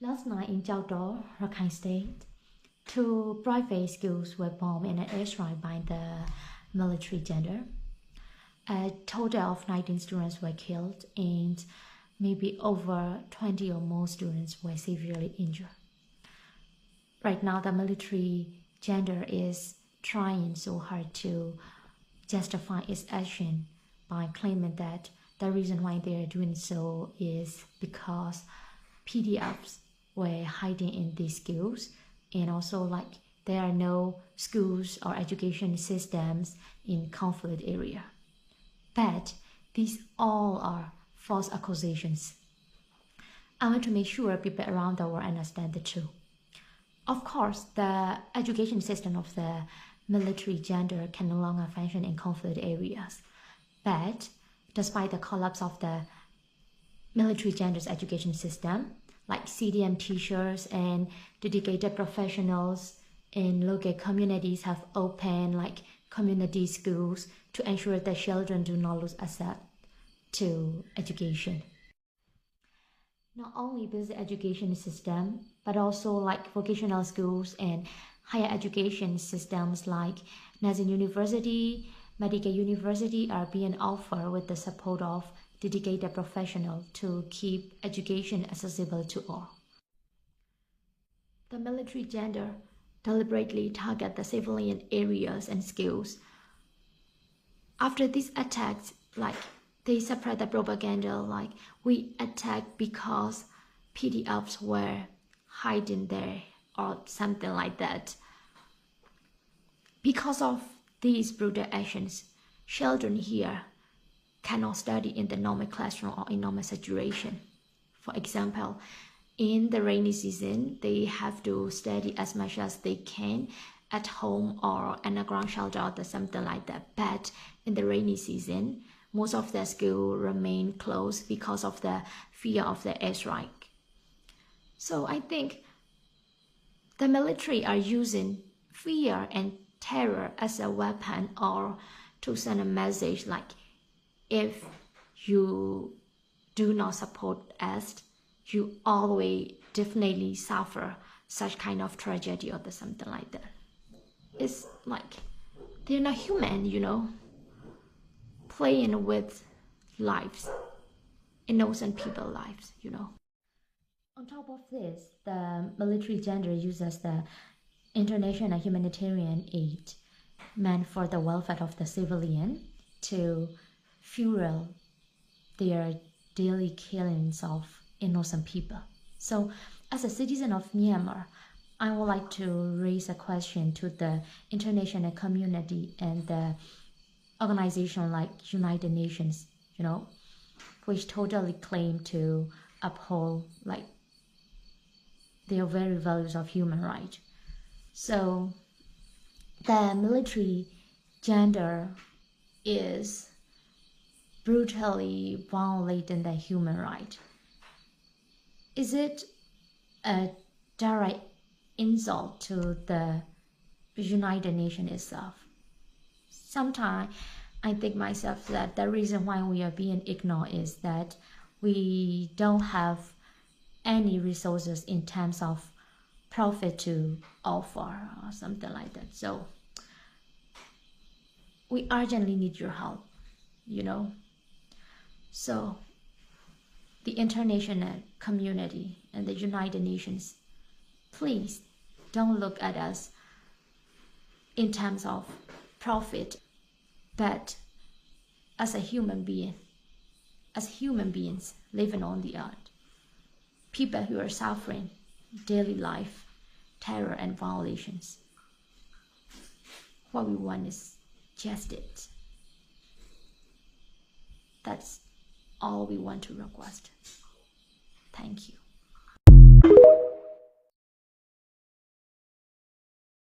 Last night in Jiaodong, Rakhine State, two private schools were bombed in an airstrike by the military junta. A total of 19 students were killed and maybe over 20 or more students were severely injured. Right now, the military junta is trying so hard to justify its action by claiming that the reason why they are doing so is because PDFs were hiding in these schools, and also there are no schools or education systems in conflict area. But these all are false accusations. I want to make sure people around the world understand the truth. Of course, the education system of the military junta can no longer function in conflict areas. But despite the collapse of the military junta's education system, like CDM teachers and dedicated professionals in local communities have opened community schools to ensure that children do not lose access to education. Not only basic education system, but also vocational schools and higher education systems like nursing university, medical university are being offered with the support of dedicated professionals to keep education accessible to all. The military junta deliberately target the civilian areas and schools. After these attacks, they spread the propaganda we attacked because PDFs were hiding there or something like that. Because of these brutal actions, children here cannot study in the normal classroom or in normal situation. For example, in the rainy season, they have to study as much as they can at home or underground shelter or something like that. But in the rainy season, most of the schools remain closed because of the fear of the airstrike. So I think the military are using fear and terror as a weapon or to send a message if you do not support us, you always definitely suffer such kind of tragedy or something like that. It's they're not human, playing with lives, innocent people's lives. On top of this, the military junta uses the international humanitarian aid meant for the welfare of the civilian to fuel their daily killings of innocent people. So as a citizen of Myanmar, I would like to raise a question to the international community and the organization like United Nations, which totally claim to uphold their very values of human rights. So the military junta is brutally violating the human right. Is it a direct insult to the United Nations itself? Sometimes I think myself that the reason why we are being ignored is that we don't have any resources in terms of profit to offer or something like that. So we urgently need your help, So the international community and the United Nations, please don't look at us in terms of profit, but as a human being, as human beings living on the earth, people who are suffering daily life, terror and violations. What we want is justice. That's all we want to request. Thank you.